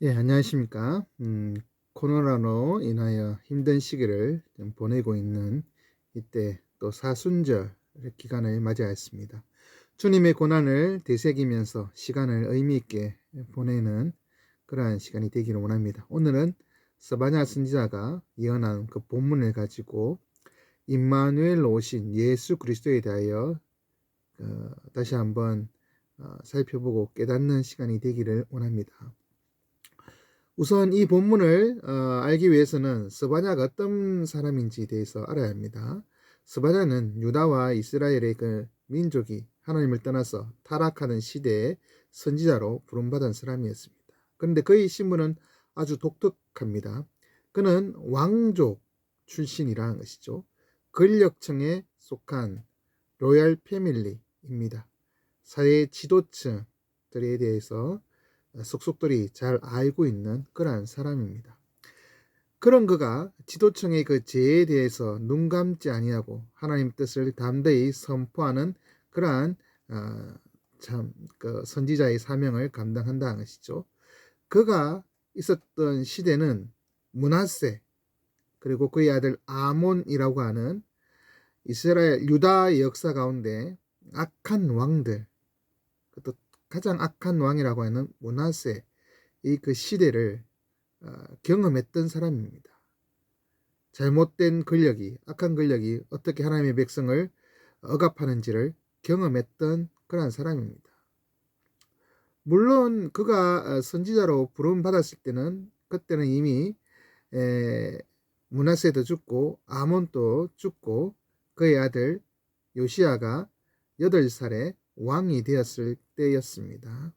예, 안녕하십니까. 코로나로 인하여 힘든 시기를 좀 보내고 있는 이때 또 사순절 기간을 맞이하였습니다. 주님의 고난을 되새기면서 시간을 의미 있게 보내는 그러한 시간이 되기를 원합니다. 오늘은 서바냐 선지자가 예언한 그 본문을 가지고 임마누엘로 오신 예수 그리스도에 대하여 다시 한번 살펴보고 깨닫는 시간이 되기를 원합니다. 우선 이 본문을 알기 위해서는 스바냐가 어떤 사람인지에 대해서 알아야 합니다. 스바냐는 유다와 이스라엘의 그 민족이 하나님을 떠나서 타락하는 시대의 선지자로 부름받은 사람이었습니다. 그런데 그의 신분은 아주 독특합니다. 그는 왕족 출신이라는 것이죠. 권력층에 속한 로얄 패밀리입니다. 사회 지도층들에 대해서 속속들이 잘 알고 있는 그러한 사람입니다. 그런 그가 지도층의 그 죄에 대해서 눈 감지 아니하고 하나님 뜻을 담대히 선포하는 그러한 그 선지자의 사명을 감당한다는 것이죠. 그가 있었던 시대는 므낫세 그리고 그의 아들 아몬이라고 하는 이스라엘 유다의 역사 가운데 악한 왕들, 또 가장 악한 왕이라고 하는 므낫세 이 그 시대를 경험했던 사람입니다. 잘못된 권력이, 악한 권력이 어떻게 하나님의 백성을 억압하는지를 경험했던 그러한 사람입니다. 물론 그가 선지자로 부름 받았을 때는 그때는 이미 므낫세도 죽고 아몬도 죽고 그의 아들 요시야가 8살에 왕이 되었을 때였습니다.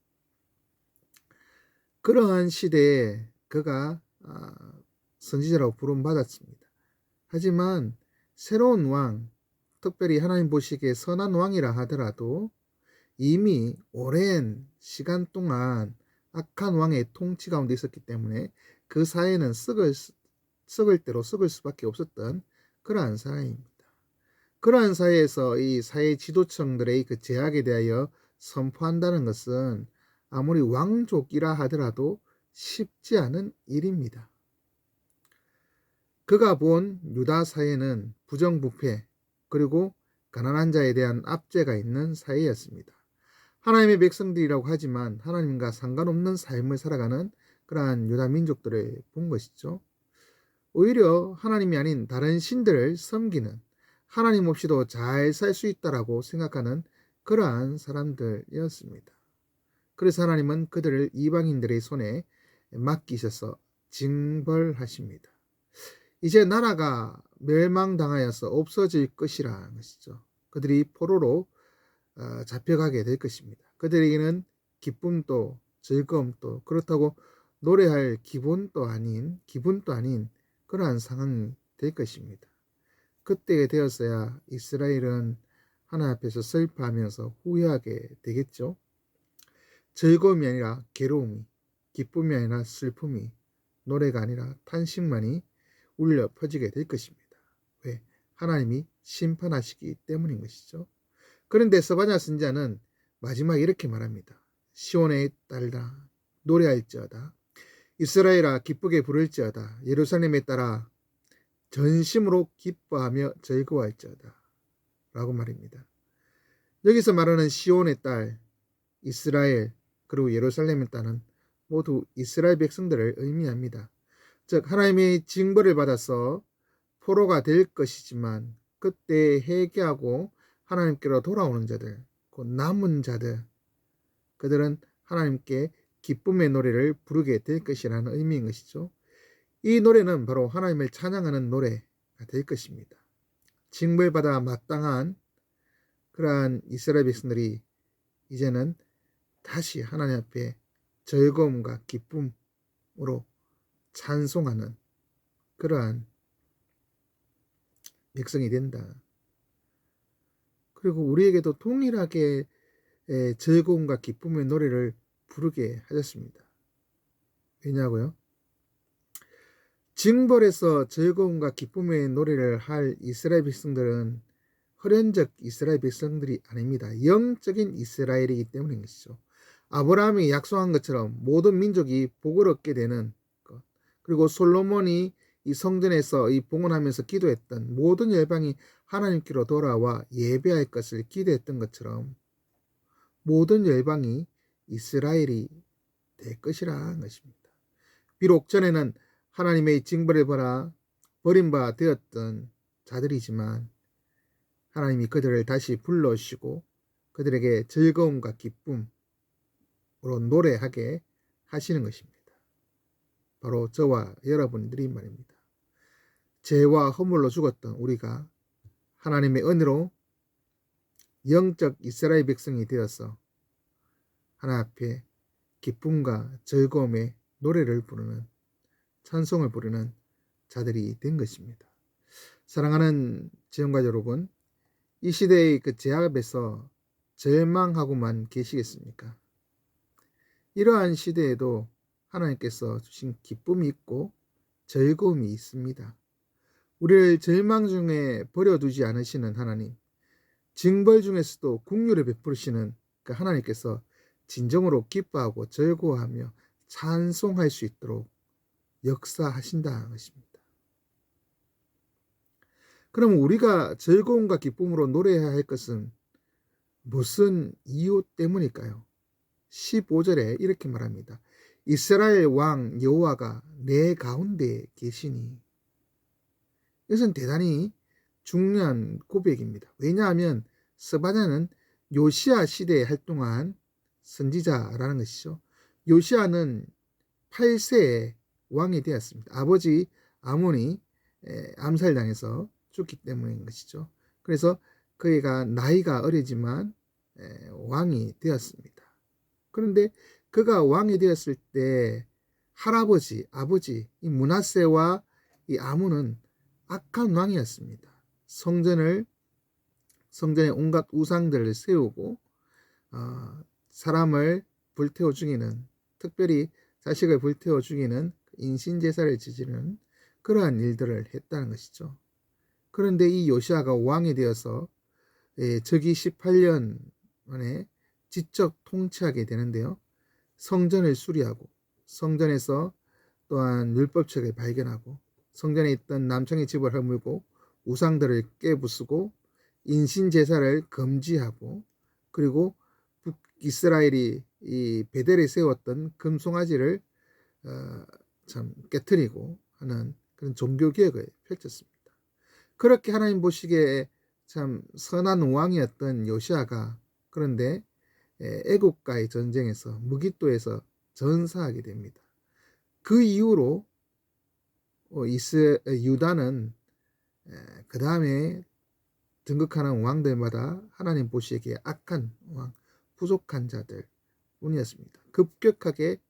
그러한 시대에 그가 선지자라고 부름받았습니다. 하지만 새로운 왕, 특별히 하나님 보시기에 선한 왕이라 하더라도 이미 오랜 시간 동안 악한 왕의 통치 가운데 있었기 때문에 그 사회는 썩을 대로 썩을 수밖에 없었던 그러한 사회입니다. 그러한 사회에서 이 사회 지도층들의 그 제약에 대하여 선포한다는 것은 아무리 왕족이라 하더라도 쉽지 않은 일입니다. 그가 본 유다 사회는 부정부패 그리고 가난한 자에 대한 압제가 있는 사회였습니다. 하나님의 백성들이라고 하지만 하나님과 상관없는 삶을 살아가는 그러한 유다 민족들을 본 것이죠. 오히려 하나님이 아닌 다른 신들을 섬기는 하나님 없이도 잘 살 수 있다라고 생각하는 그러한 사람들이었습니다. 그래서 하나님은 그들을 이방인들의 손에 맡기셔서 징벌하십니다. 이제 나라가 멸망당하여서 없어질 것이라는 것이죠. 그들이 포로로 잡혀가게 될 것입니다. 그들에게는 기쁨도 즐거움도 그렇다고 노래할 기분도 아닌 그러한 상황이 될 것입니다. 그때가 되었어야 이스라엘은 하나님 앞에서 슬퍼하면서 후회하게 되겠죠. 즐거움이 아니라 괴로움이, 기쁨이 아니라 슬픔이, 노래가 아니라 탄식만이 울려 퍼지게 될 것입니다. 왜? 하나님이 심판하시기 때문인 것이죠. 그런데 서바냐 선지자는 마지막에 이렇게 말합니다. 시온의 딸아 노래할지어다. 이스라엘아 기쁘게 부를지어다. 예루살렘에 따라 전심으로 기뻐하며 즐거워할지어다. 라고 말입니다. 여기서 말하는 시온의 딸, 이스라엘, 그리고 예루살렘의 딸은 모두 이스라엘 백성들을 의미합니다. 즉 하나님의 징벌을 받아서 포로가 될 것이지만 그때 회개하고 하나님께로 돌아오는 자들, 곧 남은 자들, 그들은 하나님께 기쁨의 노래를 부르게 될 것이라는 의미인 것이죠. 이 노래는 바로 하나님을 찬양하는 노래가 될 것입니다. 징벌받아 마땅한 그러한 이스라엘 백성들이 이제는 다시 하나님 앞에 즐거움과 기쁨으로 찬송하는 그러한 백성이 된다. 그리고 우리에게도 동일하게 즐거움과 기쁨의 노래를 부르게 하셨습니다. 왜냐고요? 징벌에서 즐거움과 기쁨의 노래를 할 이스라엘 백성들은 혈연적 이스라엘 백성들이 아닙니다. 영적인 이스라엘이기 때문인 것이죠. 아브라함이 약속한 것처럼 모든 민족이 복을 얻게 되는 것, 그리고 솔로몬이 이 성전에서 이 봉헌하면서 기도했던 모든 열방이 하나님께로 돌아와 예배할 것을 기대했던 것처럼 모든 열방이 이스라엘이 될 것이라 한 것입니다. 비록 전에는 하나님의 징벌을 받아 버림받아 되었던 자들이지만 하나님이 그들을 다시 불러주시고 그들에게 즐거움과 기쁨으로 노래하게 하시는 것입니다. 바로 저와 여러분들이 말입니다. 죄와 허물로 죽었던 우리가 하나님의 은혜로 영적 이스라엘 백성이 되어서 하나님 앞에 기쁨과 즐거움의 노래를 부르는, 찬송을 부르는 자들이 된 것입니다. 사랑하는 지원가 여러분, 이 시대의 그 제압에서 절망하고만 계시겠습니까? 이러한 시대에도 하나님께서 주신 기쁨이 있고 즐거움이 있습니다. 우리를 절망 중에 버려두지 않으시는 하나님, 징벌 중에서도 긍휼을 베푸시는 그 하나님께서 진정으로 기뻐하고 즐거워하며 찬송할 수 있도록 역사하신다는 것입니다. 그럼 우리가 즐거움과 기쁨으로 노래해야 할 것은 무슨 이유 때문일까요? 15절에 이렇게 말합니다. 이스라엘 왕 여호와가 내 가운데 계시니. 이것은 대단히 중요한 고백입니다. 왜냐하면 스바냐는 요시야 시대에 활동한 선지자라는 것이죠. 요시야는 8세에 왕이 되었습니다. 아버지 아몬이 암살당해서 죽기 때문인 것이죠. 그래서 그가 나이가 어리지만 왕이 되었습니다. 그런데 그가 왕이 되었을 때 할아버지, 아버지 이 므낫세와 이 아몬은 악한 왕이었습니다. 성전에 온갖 우상들을 세우고 사람을 불태워 죽이는, 특별히 자식을 불태워 죽이는 인신제사를 지지는 그러한 일들을 했다는 것이죠. 그런데 이 요시아가 왕이 되어서 즉위 18년 만에 지적 통치하게 되는데요. 성전을 수리하고 성전에서 또한 율법책을 발견하고 성전에 있던 남창의 집을 허물고 우상들을 깨부수고 인신제사를 금지하고 그리고 북이스라엘이 이 베델에 세웠던 금송아지를 참 깨트리고 하는 그런 종교개혁을 펼쳤습니다. 그렇게 하나님 보시기에 참 선한 왕이었던 요시아가 그런데 애국과의 전쟁에서 무기또에서 전사하게 됩니다. 그 이후로 유다는 그 다음에 등극하는 왕들마다 하나님 보시기에 악한 왕, 부족한 자들 뿐이었습니다. 급격하게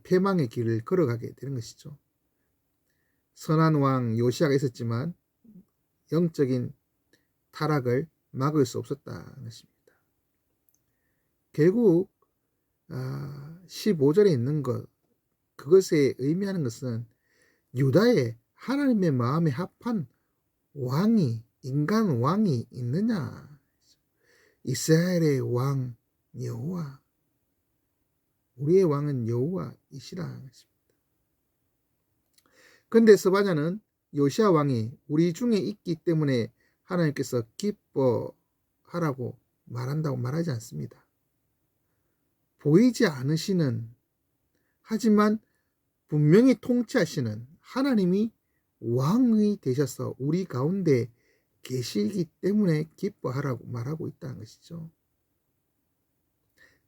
패망의 길을 걸어가게 되는 것이죠. 선한 왕 요시아가 있었지만 영적인 타락을 막을 수 없었다는 것입니다. 결국 15절에 있는 그것에 의미하는 것은 유다에 하나님의 마음에 합한 왕이, 인간 왕이 있느냐. 이스라엘의 왕 여호와, 우리의 왕은 여호와이시라는 것입니다. 그런데 스바냐는 요시아 왕이 우리 중에 있기 때문에 하나님께서 기뻐하라고 말한다고 말하지 않습니다. 보이지 않으시는, 하지만 분명히 통치하시는 하나님이 왕이 되셔서 우리 가운데 계시기 때문에 기뻐하라고 말하고 있다는 것이죠.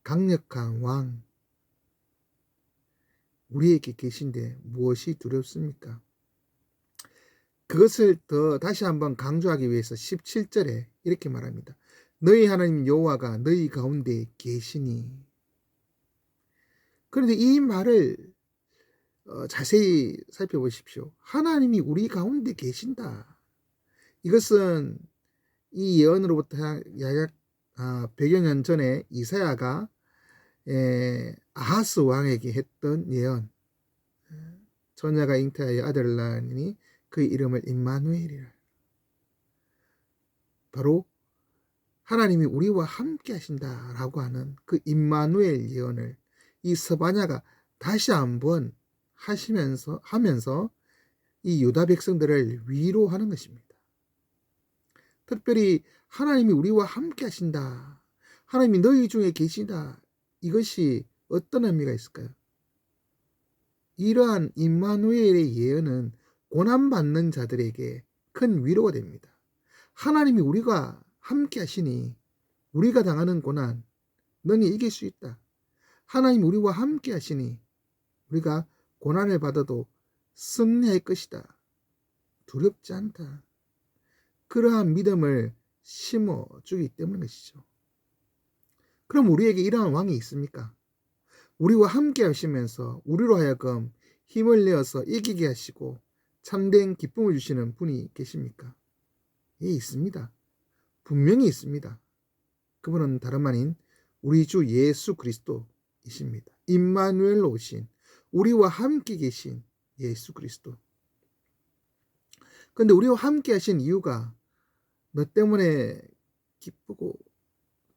강력한 왕, 우리에게 계신데 무엇이 두렵습니까? 그것을 더 다시 한번 강조하기 위해서 17절에 이렇게 말합니다. 너희 하나님 여호와가 너희 가운데 계시니. 그런데 이 말을 자세히 살펴보십시오. 하나님이 우리 가운데 계신다. 이것은 이 예언으로부터 약 100여 년 전에 이사야가 아하스 왕에게 했던 예언. 처녀가 잉태하여 아들을 낳으니 그 이름을 임마누엘이라. 바로 하나님이 우리와 함께 하신다라고 하는 그 임마누엘 예언을 이 스바냐가 다시 한번 하면서 이 유다 백성들을 위로하는 것입니다. 특별히 하나님이 우리와 함께 하신다. 하나님이 너희 중에 계시다. 이것이 어떤 의미가 있을까요? 이러한 임마누엘의 예언은 고난받는 자들에게 큰 위로가 됩니다. 하나님이 우리가 함께 하시니 우리가 당하는 고난 너는 이길 수 있다. 하나님이 우리와 함께 하시니 우리가 고난을 받아도 승리할 것이다. 두렵지 않다. 그러한 믿음을 심어주기 때문이시죠. 그럼 우리에게 이러한 왕이 있습니까? 우리와 함께 하시면서 우리로 하여금 힘을 내어서 이기게 하시고 참된 기쁨을 주시는 분이 계십니까? 예, 있습니다. 분명히 있습니다. 그분은 다름 아닌 우리 주 예수 그리스도이십니다. 임마누엘로 오신 우리와 함께 계신 예수 그리스도. 그런데 우리와 함께 하신 이유가 너 때문에 기쁘고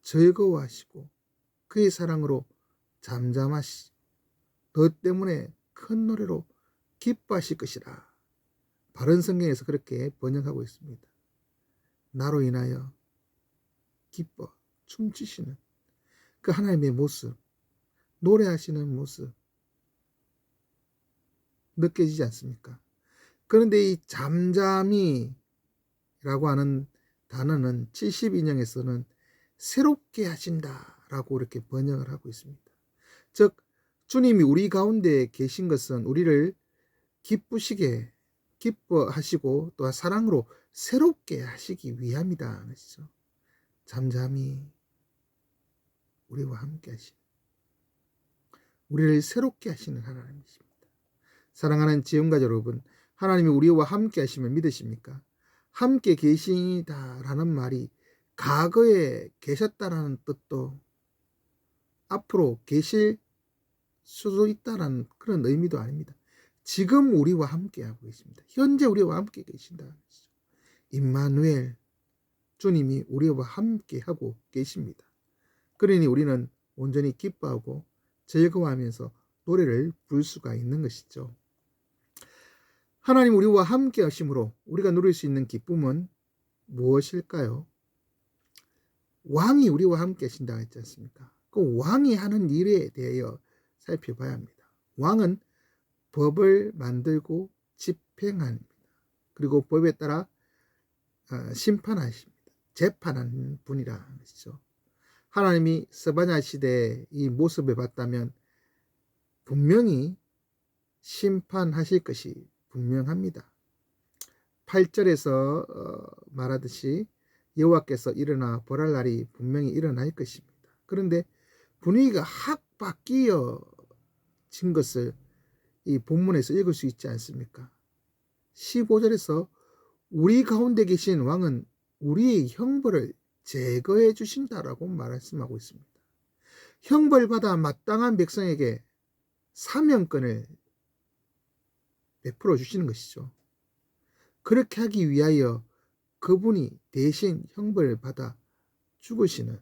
즐거워하시고 그의 사랑으로 잠잠하시 너 때문에 큰 노래로 기뻐하실 것이라. 바른 성경에서 그렇게 번역하고 있습니다. 나로 인하여 기뻐 춤추시는 그 하나님의 모습, 노래하시는 모습 느껴지지 않습니까? 그런데 이 잠잠히 라고 하는 단어는 72년에서는 새롭게 하신다 라고 이렇게 번역을 하고 있습니다. 즉 주님이 우리 가운데 계신 것은 우리를 기쁘시게 기뻐하시고 또 사랑으로 새롭게 하시기 위함이다. 그렇죠? 잠잠히 우리와 함께 하시는 우리를 새롭게 하시는 하나님이십니다. 사랑하는 지음가족 여러분, 하나님이 우리와 함께 하시면 믿으십니까? 함께 계시다라는 말이 과거에 계셨다라는 뜻도 앞으로 계실 수도 있다라는 그런 의미도 아닙니다. 지금 우리와 함께 하고 계십니다. 현재 우리와 함께 계신다는 것이죠. 임마누엘 주님이 우리와 함께 하고 계십니다. 그러니 우리는 온전히 기뻐하고 즐거워하면서 노래를 부를 수가 있는 것이죠. 하나님 우리와 함께 하심으로 우리가 누릴 수 있는 기쁨은 무엇일까요? 왕이 우리와 함께 하신다고 했지 않습니까? 그 왕이 하는 일에 대하여 살펴봐야 합니다. 왕은 법을 만들고 집행합니다. 그리고 법에 따라 심판하십니다. 재판하는 분이라는 것이죠. 하나님이 스바냐 시대의 이 모습을 봤다면 분명히 심판하실 것이 분명합니다. 8절에서 말하듯이 여호와께서 일어나 벌할 날이 분명히 일어날 것입니다. 그런데 분위기가 확 바뀌어진 것을 이 본문에서 읽을 수 있지 않습니까? 15절에서 우리 가운데 계신 왕은 우리의 형벌을 제거해 주신다라고 말씀하고 있습니다. 형벌받아 마땅한 백성에게 사명권을 베풀어 주시는 것이죠. 그렇게 하기 위하여 그분이 대신 형벌을 받아 죽으시는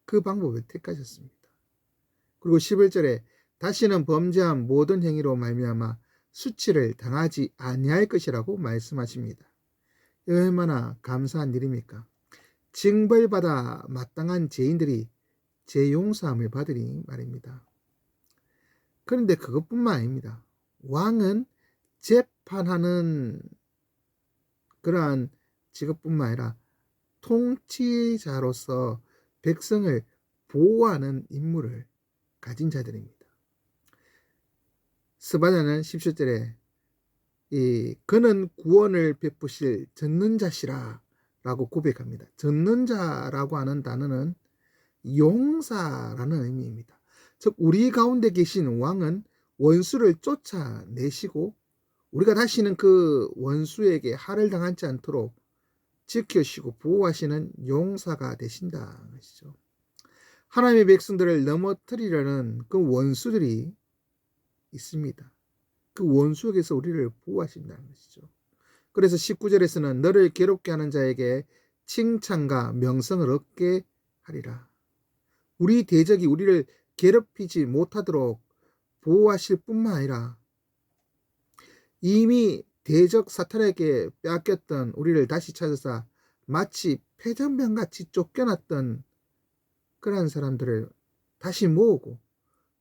그 방법을 택하셨습니다. 그리고 11절에 다시는 범죄한 모든 행위로 말미암아 수치를 당하지 아니할 것이라고 말씀하십니다. 얼마나 감사한 일입니까? 징벌받아 마땅한 죄인들이 재용서함을 받으리 말입니다. 그런데 그것뿐만 아닙니다. 왕은 재판하는 그러한 직업뿐만 아니라 통치자로서 백성을 보호하는 임무를 가진 자들입니다. 스바냐는 17절에 그는 구원을 베푸실 전능자시라 라고 고백합니다. 전능자라고 하는 단어는 용사라는 의미입니다. 즉 우리 가운데 계신 왕은 원수를 쫓아내시고 우리가 다시는 그 원수에게 할을 당하지 않도록 지켜주시고 보호하시는 용사가 되신다는 것이죠. 하나님의 백성들을 넘어뜨리려는 그 원수들이 있습니다. 그 원수에게서 우리를 보호하신다는 것이죠. 그래서 19절에서는 너를 괴롭게 하는 자에게 칭찬과 명성을 얻게 하리라. 우리 대적이 우리를 괴롭히지 못하도록 보호하실 뿐만 아니라 이미 대적 사탄에게 빼앗겼던 우리를 다시 찾아서 마치 폐전병같이 쫓겨났던 그러한 사람들을 다시 모으고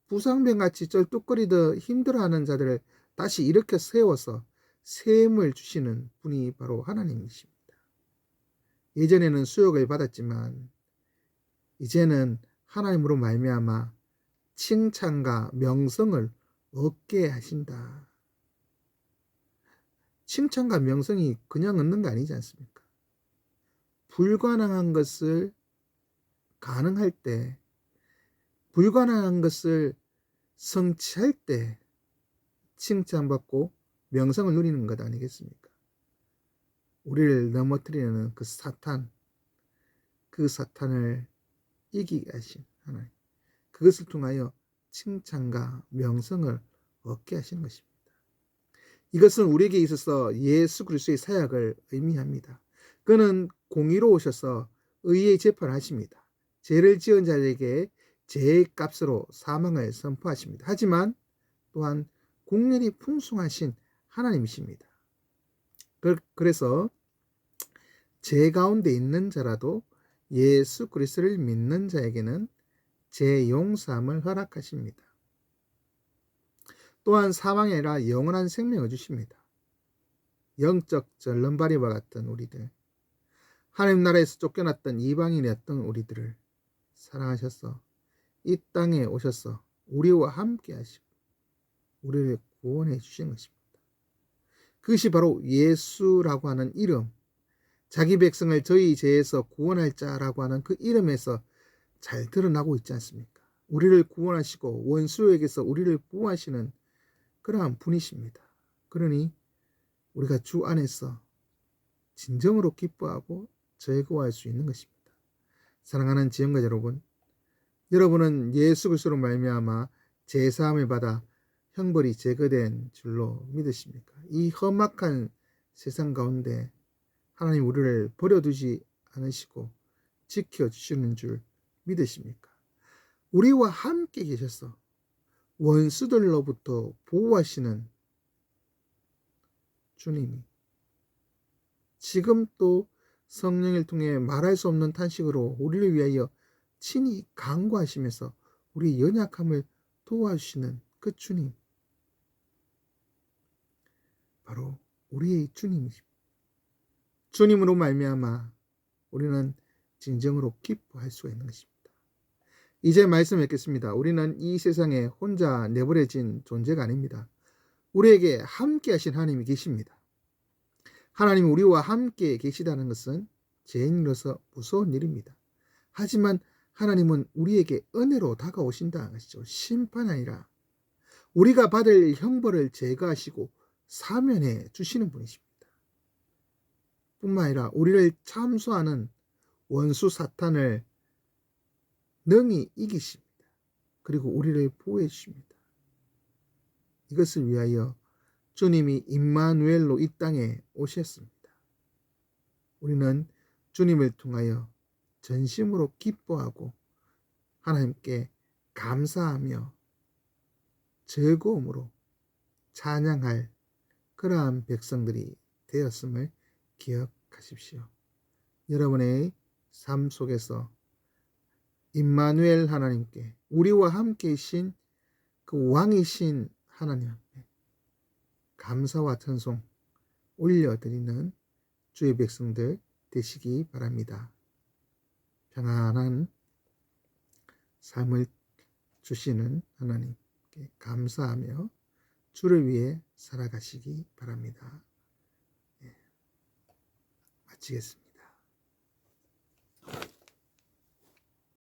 부상병같이 쩔뚝거리듯 힘들어하는 자들을 다시 일으켜 세워서 셈을 주시는 분이 바로 하나님이십니다. 예전에는 수욕을 받았지만 이제는 하나님으로 말미암아 칭찬과 명성을 얻게 하신다. 칭찬과 명성이 그냥 얻는 거 아니지 않습니까? 불가능한 것을 가능할 때, 불가능한 것을 성취할 때 칭찬받고 명성을 누리는 것 아니겠습니까? 우리를 넘어뜨리는 그 사탄을 이기게 하신 하나님, 그것을 통하여 칭찬과 명성을 얻게 하신 것입니다. 이것은 우리에게 있어서 예수 그리스도의 사역을 의미합니다. 그는 공의로 오셔서 의의 재판을 하십니다. 죄를 지은 자에게 죄의 값으로 사망을 선포하십니다. 하지만 또한 공렬히 풍성하신 하나님이십니다. 그래서 죄 가운데 있는 자라도 예수 그리스도를 믿는 자에게는 죄 용서함을 허락하십니다. 또한 사망이 아니라 영원한 생명을 주십니다. 영적 절름발이와 같은 우리들, 하나님 나라에서 쫓겨났던 이방인이었던 우리들을 사랑하셔서 이 땅에 오셔서 우리와 함께 하시고 우리를 구원해 주신 것입니다. 그것이 바로 예수라고 하는 이름, 자기 백성을 저희 죄에서 구원할 자라고 하는 그 이름에서 잘 드러나고 있지 않습니까? 우리를 구원하시고 원수에게서 우리를 보호하시는 그러한 분이십니다. 그러니 우리가 주 안에서 진정으로 기뻐하고 즐거워할 수 있는 것입니다. 사랑하는 지형가 여러분, 여러분은 예수 그리스도로 말미암아 제사함을 받아 형벌이 제거된 줄로 믿으십니까? 이 험악한 세상 가운데 하나님 우리를 버려두지 않으시고 지켜주시는 줄 믿으십니까? 우리와 함께 계셔서 원수들로부터 보호하시는 주님이 지금 또 성령을 통해 말할 수 없는 탄식으로 우리를 위하여 친히 간구하시면서 우리 연약함을 도와주시는 그 주님, 바로 우리의 주님이십니다. 주님으로 말미암아 우리는 진정으로 기뻐할 수가 있는 것입니다. 이제 말씀 읽겠습니다. 우리는 이 세상에 혼자 내버려진 존재가 아닙니다. 우리에게 함께 하신 하나님이 계십니다. 하나님이 우리와 함께 계시다는 것은 죄인으로서 무서운 일입니다. 하지만 하나님은 우리에게 은혜로 다가오신다는 것이죠. 심판이 아니라 우리가 받을 형벌을 제거하시고 사면해 주시는 분이십니다. 뿐만 아니라 우리를 참소하는 원수 사탄을 능히 이기십니다. 그리고 우리를 보호해 주십니다. 이것을 위하여 주님이 임마누엘로 이 땅에 오셨습니다. 우리는 주님을 통하여 전심으로 기뻐하고 하나님께 감사하며 즐거움으로 찬양할 그러한 백성들이 되었음을 기억하십시오. 여러분의 삶 속에서 임마누엘 하나님께, 우리와 함께이신 그 왕이신 하나님 앞에 감사와 찬송 올려드리는 주의 백성들 되시기 바랍니다. 평안한 삶을 주시는 하나님께 감사하며 주를 위해 살아가시기 바랍니다. 마치겠습니다.